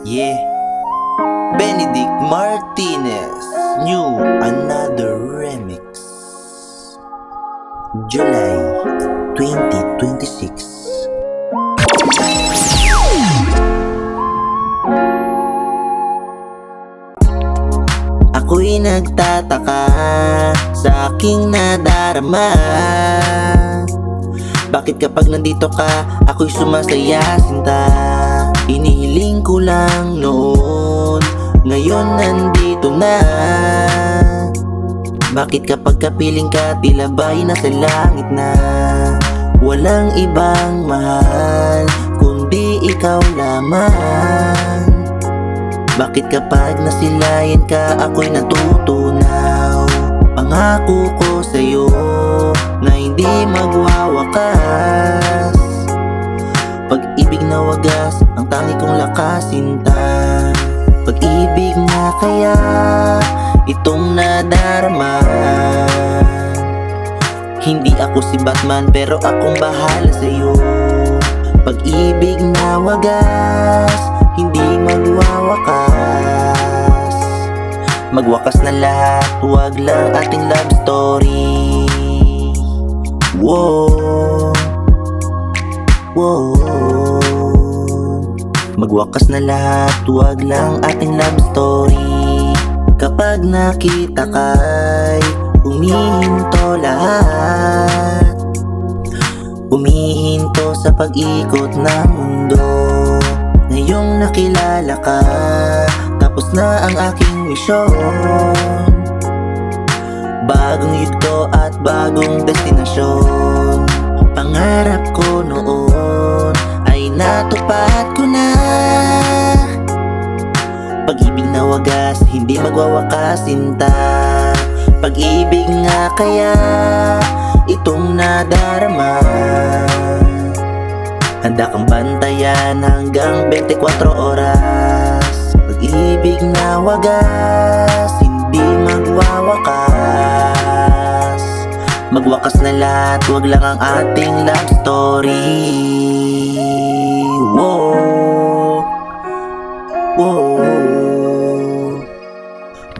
Yeah, Benedict Martinez, new another remix. July 2026. Ako'y nagtataka sa aking nadarama. Bakit kapag nandito ka, ako'y sumasaya, sinta? Inihiling ko lang noon, ngayon nandito na. Bakit kapag kapiling ka, tila ba'y nasa langit na? Walang ibang mahal, kundi ikaw lamang. Bakit kapag nasilayan ka, ako'y natutunaw? Pangako ko sa'yo na hindi magwawakas. Pag-ibig na wagas, ang tangi kong lakas, sinta. Pag-ibig na kaya itong nadarama. Hindi ako si Batman, pero akong bahala sa'yo. Pag-ibig na wagas, hindi magwawakas. Magwakas na lahat, huwag lang ating love story. Whoa, whoa. Magwakas na lahat, huwag lang ating love story. Kapag nakita ka'y humihinto lahat. Humihinto sa pag-ikot ng mundo. Ngayong nakilala ka, tapos na ang aking misyon. Bagong yugto at bagong destinasyon. Pangarap ko noon ay natupad ko na. Pag-ibig na wagas, hindi magwawakas, sinta. Pag-ibig nga kaya itong nadarama. Handa kang bantayan hanggang 24 oras. Pag-ibig na wagas, hindi magwawakas. Magwakas na lahat, huwag lang ang ating love story. Whoa, whoa.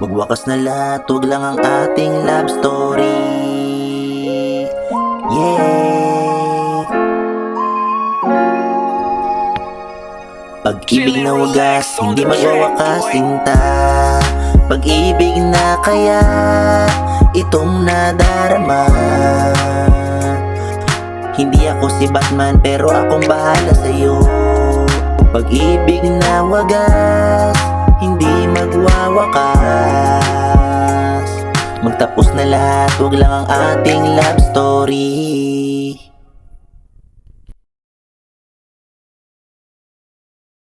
Magwakas na lahat, huwag lang ang ating love story. Yeah. Pag-ibig na wagas, hindi magwawakas, sinta. Pag-ibig na kaya itong nadarama. Hindi ako si Batman, pero akong bahala sa'yo. Pag-ibig na wagas, hindi magwawakas. Magtapos na lahat, huwag lang ang ating love story.